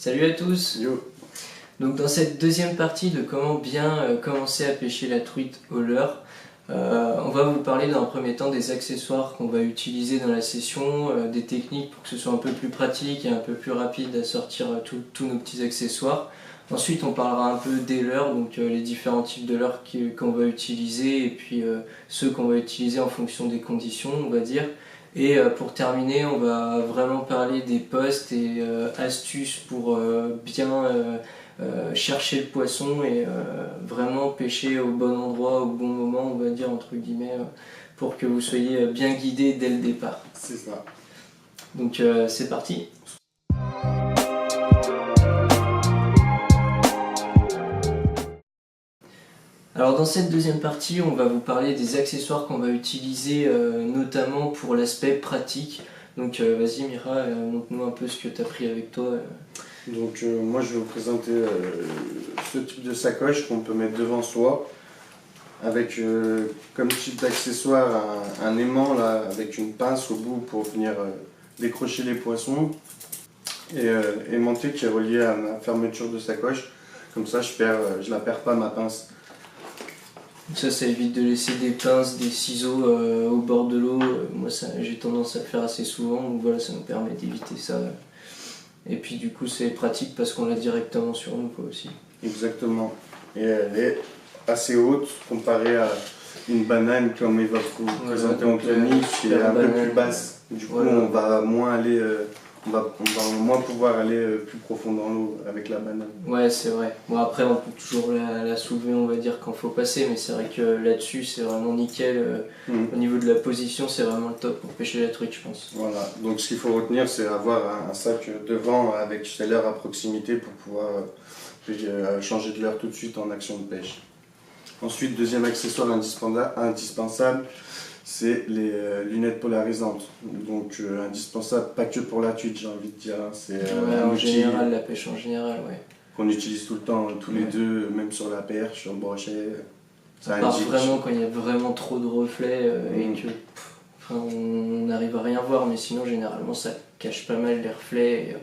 Salut à tous. Yo. Donc dans cette deuxième partie de comment bien commencer à pêcher la truite au leurre, on va vous parler dans un premier temps des accessoires qu'on va utiliser dans la session, des techniques pour que ce soit un peu plus pratique et un peu plus rapide à sortir tous nos petits accessoires. Ensuite on parlera un peu des leurres, donc les différents types de leurres qu'on va utiliser et puis ceux qu'on va utiliser en fonction des conditions, on va dire. Et pour terminer, on va vraiment parler des postes et astuces pour bien chercher le poisson et vraiment pêcher au bon endroit, au bon moment, on va dire entre guillemets, pour que vous soyez bien guidé dès le départ. C'est ça. Donc c'est parti. Alors dans cette deuxième partie, on va vous parler des accessoires qu'on va utiliser notamment pour l'aspect pratique. Donc vas-y Mira, montre-nous un peu ce que tu as pris avec toi. Donc moi je vais vous présenter ce type de sacoche qu'on peut mettre devant soi avec comme type d'accessoire un aimant là, avec une pince au bout pour venir décrocher les poissons et aimanté qui est relié à ma fermeture de sacoche. Comme ça je la perds pas ma pince. Ça évite de laisser des pinces, des ciseaux au bord de l'eau. Moi j'ai tendance à le faire assez souvent, donc voilà, ça nous permet d'éviter ça. Et puis du coup c'est pratique parce qu'on l'a directement sur nous quoi, aussi. Exactement. Et elle est assez haute comparée à une banane comme il va vous présenter en clinique, qui est un peu plus basse. Du coup on va moins aller, on va moins pouvoir aller plus profond dans l'eau avec la banane. Ouais c'est vrai. Bon après on peut toujours la soulever on va dire quand faut passer, mais c'est vrai que là-dessus c'est vraiment nickel. Au niveau de la position c'est vraiment le top pour pêcher la truite je pense. Voilà, donc ce qu'il faut retenir c'est avoir un sac devant avec ses leurres à proximité pour pouvoir changer de leurre tout de suite en action de pêche. Ensuite, deuxième accessoire indispensable, c'est les lunettes polarisantes. Donc indispensable pas que pour la truite, j'ai envie de dire. C'est en général, la pêche en général, ouais. Qu'on utilise tout le temps, tous les deux, même sur la perche, sur le brochet. Ça part vraiment quand il y a vraiment trop de reflets et que on n'arrive à rien voir, mais sinon généralement ça cache pas mal les reflets et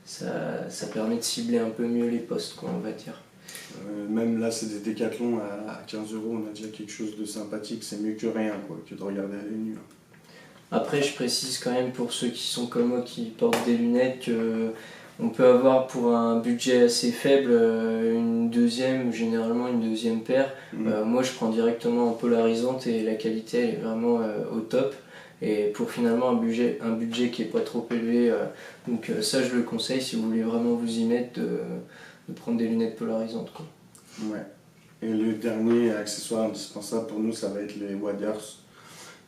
ça permet de cibler un peu mieux les postes, quoi, on va dire. Même là c'est des décathlons à 15 €, on a déjà quelque chose de sympathique, c'est mieux que rien quoi, que de regarder à l'œil nu. Après je précise quand même pour ceux qui sont comme moi qui portent des lunettes que on peut avoir pour un budget assez faible généralement une deuxième paire. Moi je prends directement en polarisante et la qualité elle est vraiment au top. Et pour finalement un budget qui est pas trop élevé, donc ça je le conseille si vous voulez vraiment vous y mettre de prendre des lunettes polarisantes quoi. Ouais. Et le dernier accessoire indispensable pour nous ça va être les waders.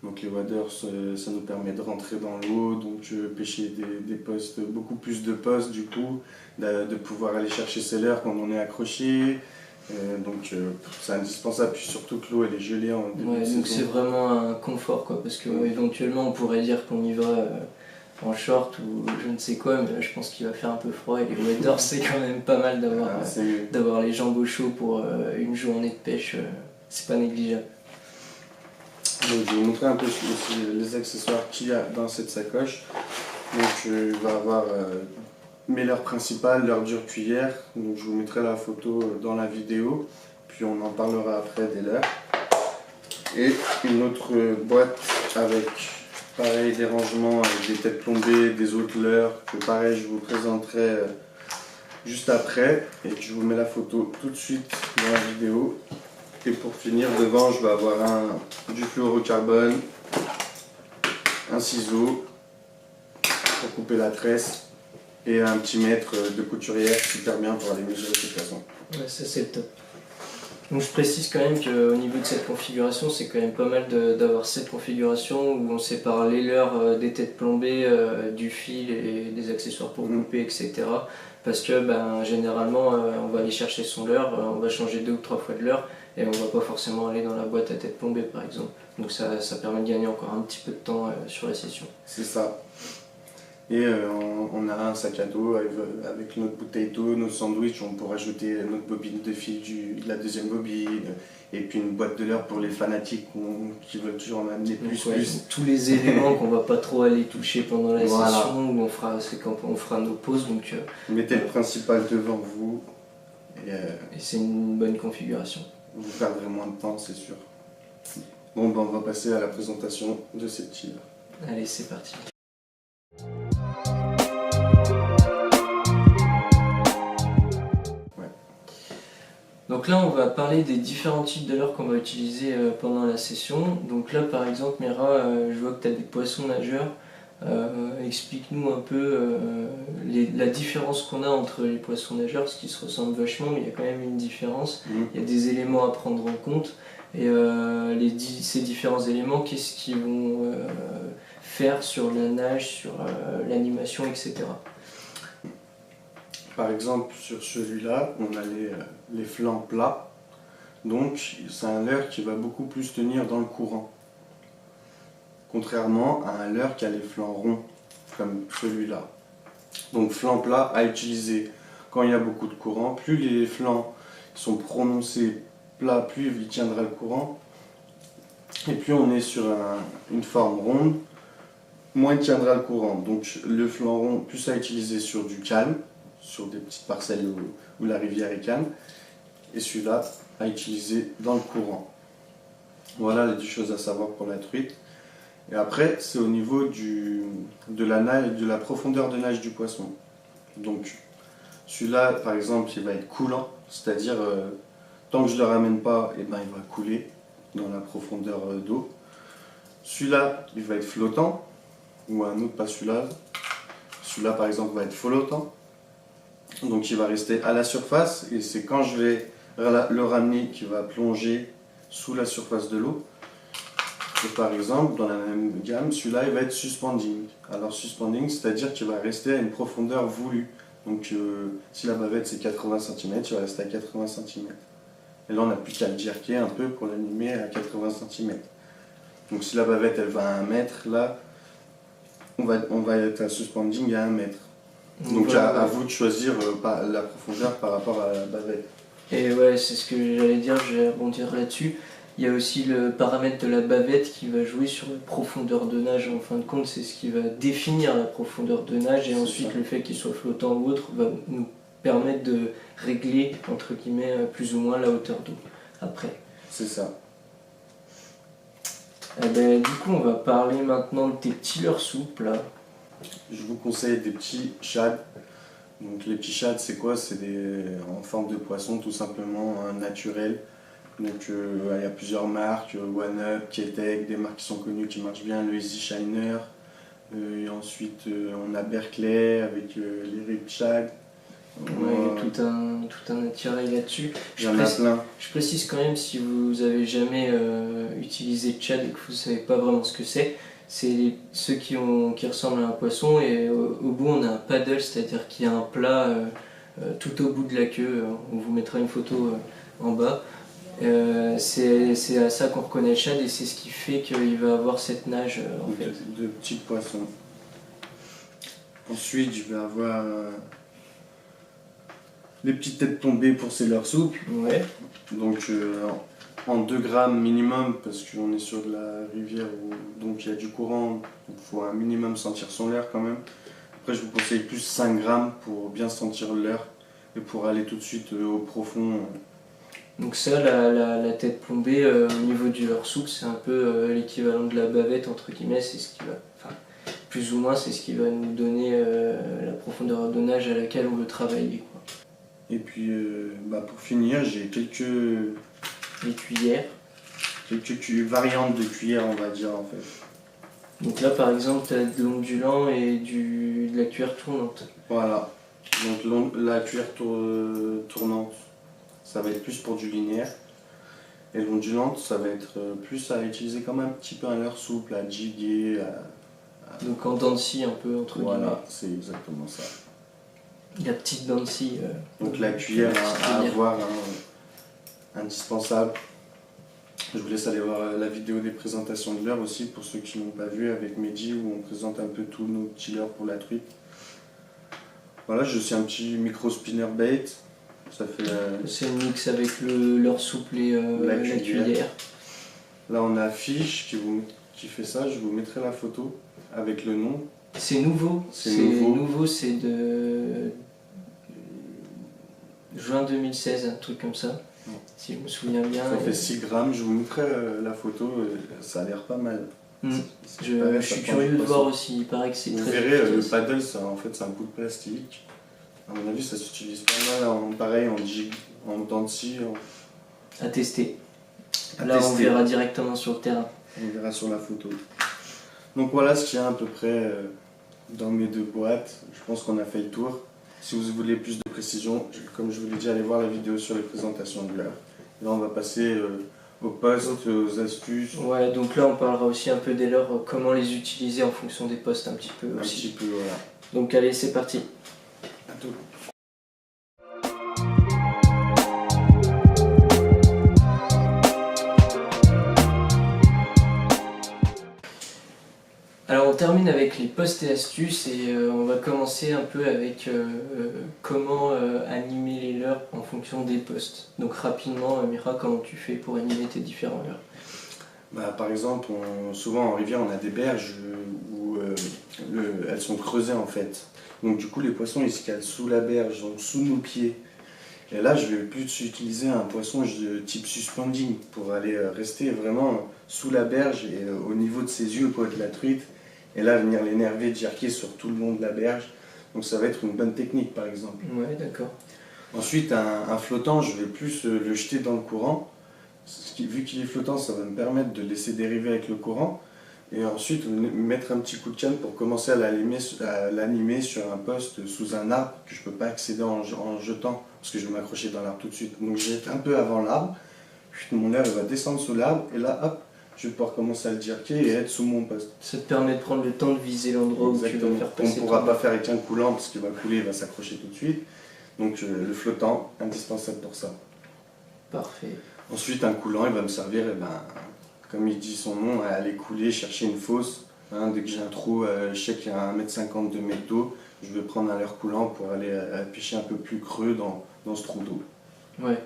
Donc les waders ça nous permet de rentrer dans l'eau, donc pêcher des postes, beaucoup plus de postes du coup, de pouvoir aller chercher ses leurres quand on est accroché. Donc c'est indispensable, puis surtout que l'eau elle est gelée en début de saison. Donc c'est vraiment un confort quoi, parce que éventuellement on pourrait dire qu'on y va en short ou je ne sais quoi, mais là, je pense qu'il va faire un peu froid et les waders c'est quand même pas mal d'avoir les jambes au chaud pour une journée de pêche, c'est pas négligeable. Donc je vais vous montrer un peu les accessoires qu'il y a dans cette sacoche. Donc il va avoir mes leurres principales, leurre dure cuillère, donc je vous mettrai la photo dans la vidéo, puis on en parlera après des leurres. Et une autre boîte avec pareil des rangements avec des têtes plombées, des autres leurres, que pareil je vous présenterai juste après, et je vous mets la photo tout de suite dans la vidéo. Et pour finir, devant je vais avoir du fluorocarbone, un ciseau pour couper la tresse, et un petit mètre de couturière super bien pour aller mesurer de toute façon. Ouais, ça c'est le top. Donc je précise quand même qu'au niveau de cette configuration, c'est quand même pas mal d'avoir cette configuration où on sépare les leurres des têtes plombées, du fil et des accessoires pour couper, etc. Parce que généralement on va aller chercher son leurre, on va changer 2 ou 3 fois de leurre et on va pas forcément aller dans la boîte à tête plombée par exemple. Donc ça permet de gagner encore un petit peu de temps sur la session. C'est ça. Et on a un sac à dos avec notre bouteille d'eau, nos sandwichs, on pourra ajouter notre bobine de fil du la deuxième bobine, et puis une boîte de leurre pour les fanatiques qui veulent toujours en amener plus. Tous les éléments qu'on va pas trop aller toucher pendant la Voilà. session, où c'est quand on fera nos pauses. Donc, mettez le principal devant vous, et c'est une bonne configuration. vous perdrez moins de temps, c'est sûr. Bon, ben, on va passer à la présentation de ces petits leurres. Allez, c'est parti. Donc là, on va parler des différents types de leurres qu'on va utiliser pendant la session. Donc là, par exemple, Mira, je vois que tu as des poissons nageurs. Explique-nous un peu la différence qu'on a entre les poissons nageurs, parce qu'ils se ressemblent vachement, mais il y a quand même une différence. Il y a des éléments à prendre en compte. Et ces différents éléments, qu'est-ce qu'ils vont faire sur la nage, sur l'animation, etc. Par exemple, sur celui-là, on a les flancs plats. Donc, c'est un leurre qui va beaucoup plus tenir dans le courant. Contrairement à un leurre qui a les flancs ronds, comme celui-là. Donc, flanc plat à utiliser quand il y a beaucoup de courant. Plus les flancs sont prononcés plats, plus il tiendra le courant. Et plus on est sur une forme ronde, moins il tiendra le courant. Donc, le flanc rond, plus à utiliser sur du calme, sur des petites parcelles où la rivière est calme, et celui-là à utiliser dans le courant. Voilà les deux choses à savoir pour la truite. Et après, c'est au niveau de la profondeur de nage du poisson. Donc, celui-là, par exemple, il va être coulant, c'est-à-dire tant que je ne le ramène pas, il va couler dans la profondeur d'eau. Celui-là, il va être flottant, ou un autre, pas celui-là. Celui-là, par exemple, va être flottant. Donc il va rester à la surface et c'est quand je vais le ramener qu'il va plonger sous la surface de l'eau. Et par exemple, dans la même gamme, celui-là il va être suspending. Alors suspending, c'est-à-dire qu'il va rester à une profondeur voulue. Donc si la bavette c'est 80 cm, il va rester à 80 cm. Et là on n'a plus qu'à le jerker un peu pour l'animer à 80 cm. Donc si la bavette elle va à 1 mètre, là on va être à suspending à 1 mètre. Donc voilà, à vous de choisir la profondeur par rapport à la bavette. Et ouais, c'est ce que j'allais dire, je vais rebondir là-dessus. Il y a aussi le paramètre de la bavette qui va jouer sur la profondeur de nage. En fin de compte, c'est ce qui va définir la profondeur de nage, et ensuite le fait qu'il soit flottant ou autre va nous permettre de régler, entre guillemets, plus ou moins la hauteur d'eau après. C'est ça. Du coup, on va parler maintenant de tes petits leurres souples là. Je vous conseille des petits shads. Donc les petits shads, c'est quoi? C'est en forme de poisson, tout simplement, naturel. Donc il y a plusieurs marques, One Up, Ketek, des marques qui sont connues, qui marchent bien, le Easy Shiner. Et ensuite on a Berkeley avec les Rip Shad. Ouais, tout un attirail là-dessus. Il y en a plein. Je précise quand même, si vous avez jamais utilisé Shad et que vous ne savez pas vraiment ce que c'est ceux qui ressemblent à un poisson, et au bout on a un paddle, c'est-à-dire qu'il y a un plat tout au bout de la queue. On vous mettra une photo en bas. C'est à ça qu'on reconnaît le shad, et c'est ce qui fait qu'il va avoir cette nage en fait. De petits poissons. Ensuite, je vais avoir les petites têtes tombées pour ces leurres souples. Ouais. Donc en 2 grammes minimum, parce qu'on est sur de la rivière où donc il y a du courant, donc il faut un minimum sentir son leurre quand même. Après, je vous conseille plus 5 grammes pour bien sentir le leurre et pour aller tout de suite au profond. Donc ça, la tête plombée au niveau du leurre souple, c'est un peu l'équivalent de la bavette entre guillemets. C'est ce qui va, enfin, plus ou moins, c'est ce qui va nous donner la profondeur de nage à laquelle on veut travailler, quoi. Et puis pour finir, j'ai quelques cuillères. Quelques variantes de cuillères, on va dire, en fait. Donc là, par exemple, tu as de l'ondulant et de la cuillère tournante. Voilà. Donc la cuillère tournante, ça va être plus pour du linéaire. Et l'ondulante, ça va être plus à utiliser comme un petit peu un leurre souple, à jiguer. Donc en dents de scie un peu, entre guillemets. Voilà, c'est exactement ça. La petite dents de scie. Donc la cuillère à avoir indispensable. Je vous laisse aller voir la vidéo des présentations de leurres aussi, pour ceux qui n'ont pas vu, avec Mehdi, où on présente un peu tous nos petits leurres pour la truite. Voilà, j'ai aussi un petit micro spinner bait Ça fait C'est le mix avec le leurre souple et la la cuillère. cuillère. Là on a Fiche qui fait ça, je vous mettrai la photo avec le nom. C'est nouveau. C'est nouveau. C'est de juin 2016, un truc comme ça. Ouais. Si je me souviens bien. Ça fait 6 grammes, je vous mettrai la photo, ça a l'air pas mal. Je suis curieux de voir aussi, il paraît que c'est Vous très verrez, le efficace. paddle, en fait, c'est un bout de plastique. À mon avis, ça s'utilise pas mal pareil, en jig, en dents de scie. À tester. À Là, on tester. verra directement sur le terrain. On verra sur la photo. Donc voilà ce qu'il y a à peu près dans mes 2 boîtes. Je pense qu'on a fait le tour. Si vous voulez plus de précision, comme je vous l'ai dit, allez voir la vidéo sur les présentations de l'heure. Là, on va passer aux postes, aux astuces. Ouais, donc là, on parlera aussi un peu des leurres, comment les utiliser en fonction des postes un petit peu Un aussi. petit peu, voilà. Donc allez, c'est parti. À tout. Alors on termine avec les postes et astuces et on va commencer un peu avec comment animer les leurres en fonction des postes. Donc rapidement, Mira, comment tu fais pour animer tes différents leurres? Bah, par exemple, souvent en rivière, on a des berges où elles sont creusées en fait. Donc du coup, les poissons ils se calent sous la berge, donc sous nos pieds. Et là, je vais plus utiliser un poisson de type suspending pour aller rester vraiment sous la berge et au niveau de ses yeux, quoi, de la truite. Et là, venir l'énerver, jerker sur tout le long de la berge. Donc ça va être une bonne technique, par exemple. Ouais, d'accord. Ensuite, un flottant, je vais plus le jeter dans le courant. Vu qu'il est flottant, ça va me permettre de laisser dériver avec le courant. Et ensuite, mettre un petit coup de canne pour commencer à l'animer sur un poste sous un arbre que je ne peux pas accéder en jetant, parce que je vais m'accrocher dans l'arbre tout de suite. Donc je jette un peu avant l'arbre, mon leurre va descendre sous l'arbre, et là, hop, je vais pouvoir commencer à le jerker et être sous mon poste. Ça te permet de prendre le temps de viser l'endroit où tu vas faire passer. On ne pourra pas faire avec un coulant, parce qu'il va couler, il va s'accrocher tout de suite. Donc le flottant, indispensable pour ça. Parfait. Ensuite, un coulant, il va me servir, comme il dit son nom, à aller couler, chercher une fosse. Dès que j'ai un trou, je sais qu'il y a 1,50 m, 2 mètres d'eau, je vais prendre un leurre coulant pour aller pêcher un peu plus creux dans ce trou d'eau. Ouais,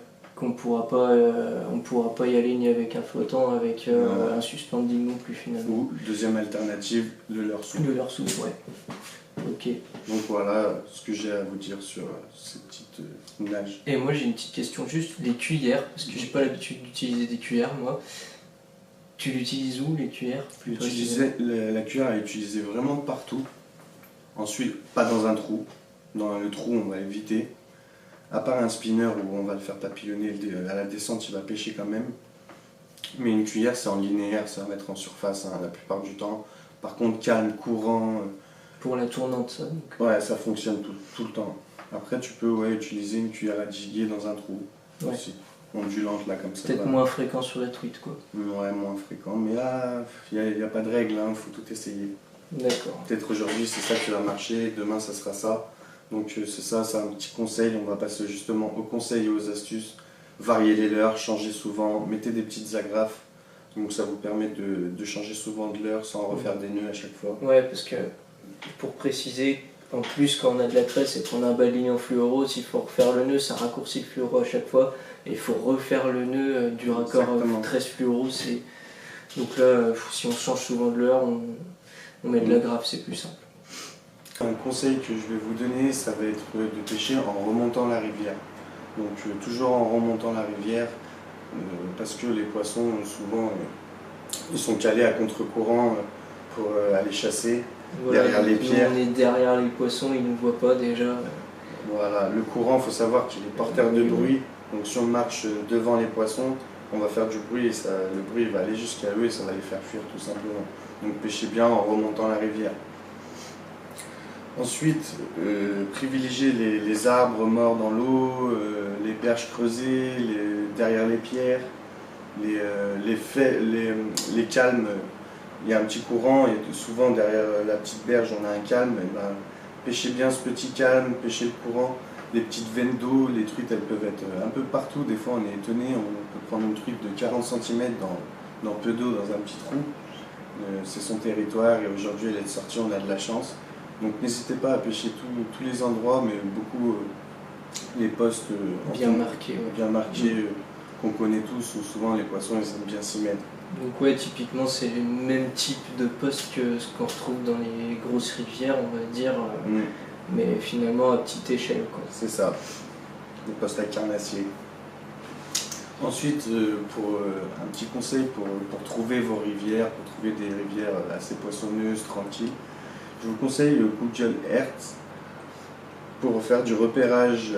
on pourra pas y aller ni avec un flottant, avec un suspending non plus finalement. Ou, deuxième alternative, le leurre souple. Le leurre souple, ouais. Ok. Donc voilà ce que j'ai à vous dire sur ces petites nages. Et moi j'ai une petite question, juste les cuillères, parce que j'ai pas l'habitude d'utiliser des cuillères moi. Tu l'utilises où les cuillères? La cuillère est utilisée vraiment partout. Ensuite, pas dans un trou. Dans le trou, on va éviter. À part un spinner où on va le faire papillonner à la descente, il va pêcher quand même. Mais une cuillère, c'est en linéaire, ça va mettre en surface la plupart du temps. Par contre, calme, courant. Pour la tournante, ça donc. Ouais, ça fonctionne tout le temps. Après, tu peux utiliser une cuillère à jiguer dans un trou aussi. Ondulante là comme ça. Peut-être moins fréquent sur la truite quoi. Ouais, moins fréquent. Mais là, il n'y a pas de règle, il faut tout essayer. D'accord. Peut-être aujourd'hui c'est ça qui va marcher, demain ça sera ça. Donc c'est ça, c'est un petit conseil. On va passer justement aux conseils et aux astuces. Varier les leurres, changer souvent, mettez des petites agrafes. Donc ça vous permet de changer souvent de leurre sans refaire des nœuds à chaque fois. Ouais, parce que pour préciser, en plus quand on a de la tresse et qu'on a un bas de ligne en fluoro, s'il faut refaire le nœud, ça raccourcit le fluoro à chaque fois. Et il faut refaire le nœud du raccord tresse fluoro. Donc là, si on change souvent de leurre, on met de l'agrafe, c'est plus simple. Un conseil que je vais vous donner, ça va être de pêcher en remontant la rivière. Donc toujours en remontant la rivière, parce que les poissons, souvent, ils sont calés à contre-courant pour aller chasser derrière les pierres. On est derrière les poissons, ils ne nous voient pas déjà. Voilà, le courant, il faut savoir qu'il est porteur de bruit. Donc si on marche devant les poissons, on va faire du bruit et le bruit va aller jusqu'à eux et ça va les faire fuir tout simplement. Donc pêchez bien en remontant la rivière. Ensuite, privilégier les arbres morts dans l'eau, les berges creusées, derrière les pierres, les calmes. Il y a un petit courant et souvent derrière la petite berge on a un calme. Pêchez bien ce petit calme, pêchez le courant. Les petites veines d'eau, les truites elles peuvent être un peu partout. Des fois on est étonné, on peut prendre une truite de 40 cm dans peu d'eau, dans un petit trou. C'est son territoire et aujourd'hui elle est sortie, on a de la chance. Donc n'hésitez pas à pêcher tous les endroits, mais beaucoup les postes bien marqués. Ouais. Bien marqués qu'on connaît tous, où souvent les poissons ils aiment bien s'y mettre. Donc ouais, typiquement c'est le même type de poste que ce qu'on retrouve dans les grosses rivières, on va dire, mais finalement à petite échelle, quoi. C'est ça, les postes à carnassier. Ensuite, pour un petit conseil pour trouver vos rivières, pour trouver des rivières assez poissonneuses, tranquilles, je vous conseille Google Earth pour faire du repérage,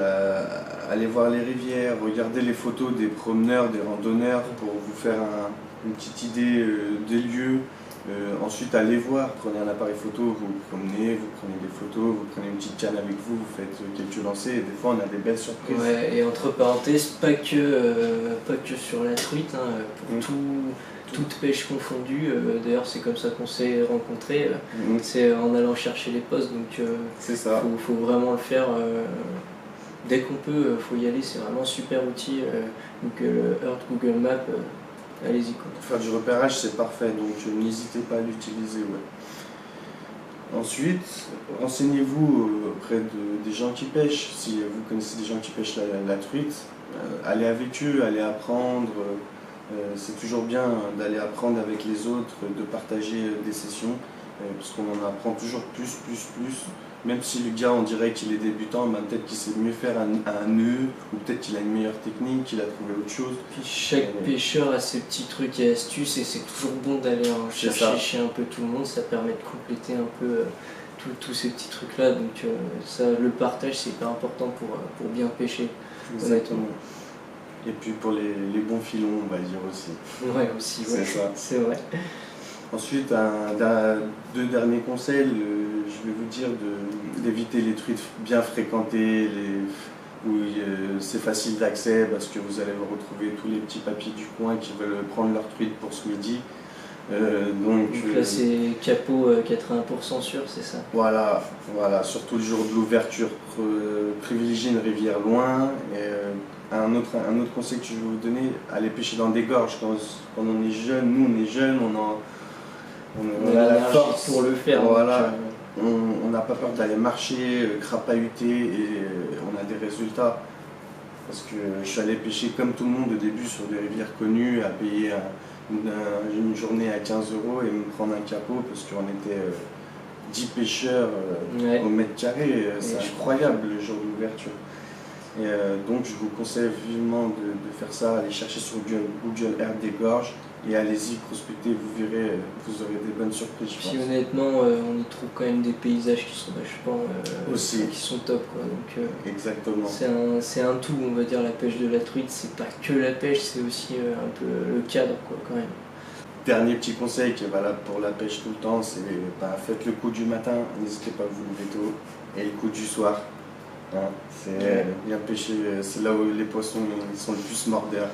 aller voir les rivières, regarder les photos des promeneurs, des randonneurs pour vous faire une petite idée des lieux. Ensuite, allez voir, prenez un appareil photo, vous vous promenez, vous prenez des photos, vous prenez une petite canne avec vous, vous faites quelques lancers et des fois on a des belles surprises. Ouais, et entre parenthèses, pas que sur la truite, hein, pour toute pêche confondue. D'ailleurs, c'est comme ça qu'on s'est rencontrés, c'est en allant chercher les postes, donc c'est ça. Faut vraiment le faire dès qu'on peut, faut y aller, c'est vraiment un super outil. Google Earth, Google Maps. Allez-y, quoi. Pour faire du repérage, c'est parfait, donc n'hésitez pas à l'utiliser. Ouais. Ensuite, renseignez-vous auprès des gens qui pêchent. Si vous connaissez des gens qui pêchent la truite, allez avec eux, allez apprendre. C'est toujours bien d'aller apprendre avec les autres, de partager des sessions, parce qu'on en apprend toujours plus. Même si le gars, on dirait qu'il est débutant, ben peut-être qu'il sait mieux faire un nœud, ou peut-être qu'il a une meilleure technique, qu'il a trouvé autre chose. Puis chaque pêcheur a ses petits trucs et astuces, et c'est toujours bon d'aller en chercher chez un peu tout le monde, ça permet de compléter un peu tous ces petits trucs-là. Donc ça, le partage, c'est hyper important pour bien pêcher. Exactement. Et puis pour les bons filons, on va dire aussi. Ouais, aussi, ouais. C'est ça. C'est vrai. Ensuite, deux derniers conseils, je vais vous dire d'éviter les truites bien fréquentées, où c'est facile d'accès parce que vous allez retrouver tous les petits papis du coin qui veulent prendre leur truite pour ce midi. Donc là c'est capot 80% sûr, c'est ça? Voilà, surtout le jour de l'ouverture, privilégiez une rivière loin. Et, un autre conseil que je vais vous donner, allez pêcher dans des gorges. Quand on est jeune, nous on est jeunes, on a la force pour le faire. Voilà. On n'a pas peur d'aller marcher, crapahuter et on a des résultats. Parce que je suis allé pêcher comme tout le monde au début sur des rivières connues, à payer une journée à 15 € et me prendre un capot parce qu'on était 10 pêcheurs au mètre carré. C'est incroyable le jour de l'ouverture. Et donc je vous conseille vivement de faire ça, aller chercher sur Google Earth des gorges et allez-y, prospectez, vous verrez, vous aurez des bonnes surprises. Puis honnêtement, on y trouve quand même des paysages qui sont vachement aussi, qui sont top, quoi. Donc exactement. C'est un tout, on va dire, la pêche de la truite, c'est pas que la pêche, c'est aussi un peu le cadre, quoi, quand même. Dernier petit conseil qui est valable pour la pêche tout le temps, c'est faites le coup du matin, n'hésitez pas à vous lever tôt, et le coup du soir. Hein, c'est bien pêcher, c'est là où les poissons ils sont le plus mordeurs.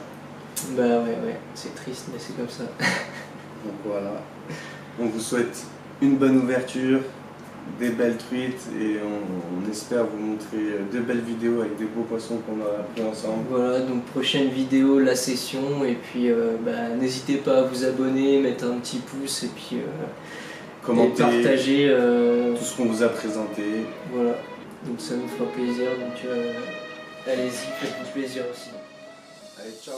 Bah ouais, c'est triste mais c'est comme ça. Donc voilà, on vous souhaite une bonne ouverture, des belles truites et on espère vous montrer de belles vidéos avec des beaux poissons qu'on a pris ensemble. Voilà, donc prochaine vidéo, la session, et puis n'hésitez pas à vous abonner, mettre un petit pouce et puis commenter, et partager tout ce qu'on vous a présenté. Voilà, donc ça nous fera plaisir, donc allez-y, faites-vous plaisir aussi. Allez, ciao.